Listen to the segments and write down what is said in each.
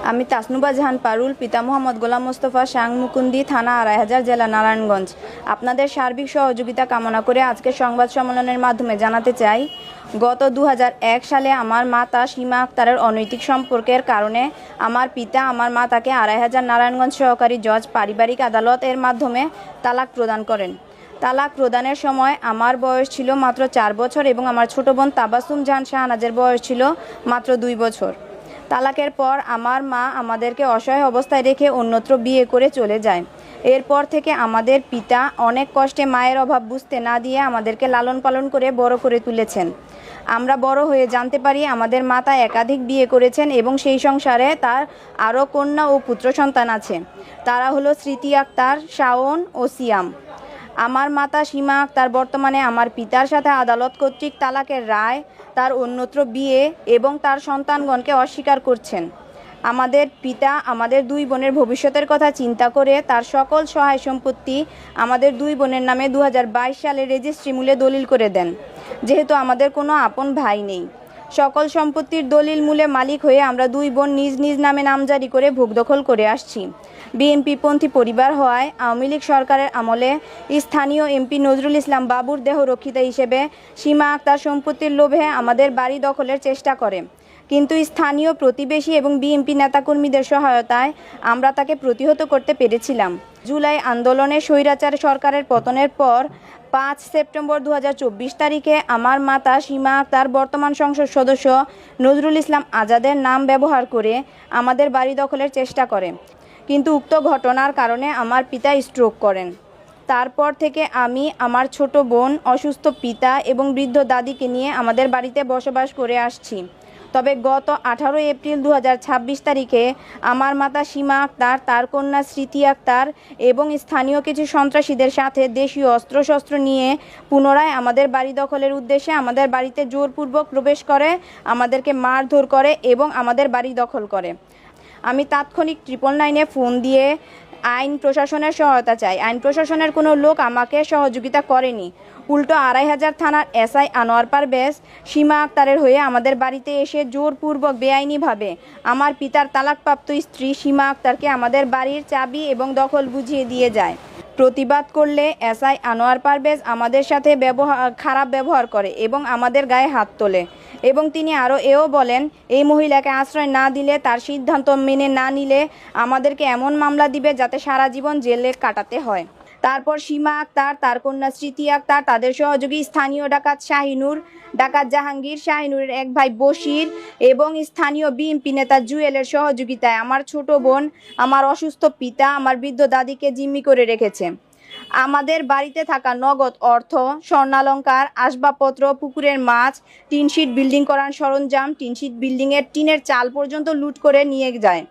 আমি তাসনুবা জাহান পারুল, পিতা মোহাম্মদ গোলাম মোস্তফা, শাং মুকুন্দি, থানা আড়াইহাজার, জেলা নারায়ণগঞ্জ। আপনাদের সার্বিক সহযোগিতা কামনা করে আজকের সংবাদ সম্মেলনের মাধ্যমে জানাতে চাই, গত 2001 সালে আমার মাতা সীমা আক্তারের অনৈতিক সম্পর্কের কারণে আমার পিতা আমার মাতাকে আড়াইহাজার নারায়ণগঞ্জ সহকারী জজ পারিবারিক আদালত এর মাধ্যমে তালাক প্রদান করেন। তালাক প্রদানের সময় আমার বয়স ছিল মাত্র 4 বছর এবং আমার ছোট বোন তাবাসসুম জাহান শাহনাজের বয়স ছিল মাত্র 2 বছর। তালাকের পর আমার মা আমাদেরকে অসহায় অবস্থায় রেখে অন্যত্র বিয়ে করে চলে যায়। এরপর থেকে আমাদের পিতা অনেক কষ্টে মায়ের অভাব বুঝতে না দিয়ে আমাদেরকে লালন পালন করে বড় করে তুলেছেন। আমরা বড় হয়ে জানতে পারি আমাদের মাতা একাধিক বিয়ে করেছেন এবং সেই সংসারে তার আরও কন্যা ও পুত্র সন্তান আছে। তারা হলো স্মৃতি আক্তার, শাওন ও সিয়াম। আমার মাতা সীমা আক্তার বর্তমানে আমার পিতার সাথে আদালত কর্তৃক তালাকের রায়, তার অন্যত্র বিয়ে এবং তার সন্তানগণকে অস্বীকার করছেন। আমাদের পিতা আমাদের 2 বোনের ভবিষ্যতের কথা চিন্তা করে তার সকল সহায় সম্পত্তি আমাদের 2 বোনের নামে 2022 সালে রেজিস্ট্রি মূলে দলিল করে দেন। যেহেতু আমাদের কোনো আপন ভাই নেই, সকল সম্পত্তির দলিল মূলে মালিক হয়ে আমরা 2 বোন নিজ নিজ নামে নামজারি করে ভোগ দখল করে আসছি। বিএনপিপন্থী পরিবার হওয়ায় আওয়ামী লীগ সরকারের আমলে স্থানীয় এমপি নজরুল ইসলাম বাবুর দেহ রক্ষিতা হিসেবে সীমা আক্তার সম্পত্তির লোভে আমাদের বাড়ি দখলের চেষ্টা করে, কিন্তু স্থানীয় প্রতিবেশী এবং বিএনপি নেতাকর্মীদের সহায়তায় আমরা তাকে প্রতিহত করতে পেরেছিলাম। জুলাই আন্দোলনে স্বৈরাচার সরকারের পতনের পর 5 সেপ্টেম্বর 2024 তারিখে আমার মাতা সীমা আক্তার বর্তমান সংসদ সদস্য নজরুল ইসলাম আজাদের নাম ব্যবহার করে আমাদের বাড়ি দখলের চেষ্টা করে, কিন্তু উক্ত ঘটনার কারণে আমার পিতা স্ট্রোক করেন। তারপর থেকে আমি, আমার ছোট বোন, অসুস্থ পিতা এবং বৃদ্ধ দাদিকে নিয়ে আমাদের বাড়িতে বসবাস করে আসছি। তবে গত 18 এপ্রিল 2026 তারিখে আমার মাতা সীমা আক্তার, তার কন্যা স্মৃতি আক্তার এবং স্থানীয় কিছু সন্ত্রাসীদের সাথে দেশীয় অস্ত্রশস্ত্র নিয়ে পুনরায় আমাদের বাড়ি দখলের উদ্দেশ্যে আমাদের বাড়িতে জোরপূর্বক প্রবেশ করে, আমাদেরকে মারধর করে এবং আমাদের বাড়ি দখল করে। আমি তাৎক্ষণিক 999-এ ফোন দিয়ে আইন প্রশাসনের সহায়তা চাই। আইন প্রশাসনের কোনো লোক আমাকে সহযোগিতা করেনি। উল্টো আড়াইহাজার থানার এসআই আনোয়ার পারভেজ সীমা আক্তারের হয়ে আমাদের বাড়িতে এসে জোরপূর্বক বেআইনিভাবে আমার পিতার তালাকপ্রাপ্ত স্ত্রী সীমা আক্তারকে আমাদের বাড়ির চাবি এবং দখল বুঝিয়ে দিয়ে যায়। প্রতিবাদ করলে এসআই আনোয়ার পারভেজ আমাদের সাথে খারাপ ব্যবহার করে এবং আমাদের গায়ে হাত তোলে, এবং তিনি আরও এও বলেন, এই মহিলাকে আশ্রয় না দিলে, তার সিদ্ধান্ত মেনে না নিলে আমাদেরকে এমন মামলা দিবে যাতে সারা জীবন জেলে কাটাতে হয়। তারপর সীমা আক্তার, তার কন্যা স্মৃতি আক্তার, তাদের সহযোগী স্থানীয় ডাকাত শাহিনুর, ডাকাত জাহাঙ্গীর, শাহিনুরের এক ভাই বশির এবং স্থানীয় বিএনপি নেতা জুয়েলের সহযোগিতায় আমার ছোট বোন, আমার অসুস্থ পিতা, আমার বৃদ্ধ দাদিকে জিম্মি করে রেখেছে। আমাদের বাড়িতে থাকা নগদ অর্থ, স্বর্ণালংকার, আসবাবপত্র, পুকুরের মাছ, টিনশিট বিল্ডিং করার সরঞ্জাম, টিনশিট বিল্ডিংয়ের টিনের চাল পর্যন্ত লুট করে নিয়ে যায়।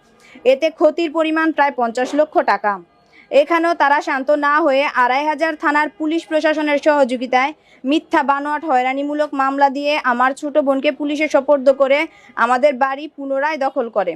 এতে ক্ষতির পরিমাণ প্রায় 50 লক্ষ টাকা। এখানেও তারা শান্ত না হয়ে আড়াইহাজার থানার পুলিশ প্রশাসনের সহযোগিতায় মিথ্যা বানোয়াট হয়রানিমূলক মামলা দিয়ে আমার ছোট বোনকে পুলিশে সোপর্দ করে আমাদের বাড়ি পুনরায় দখল করে।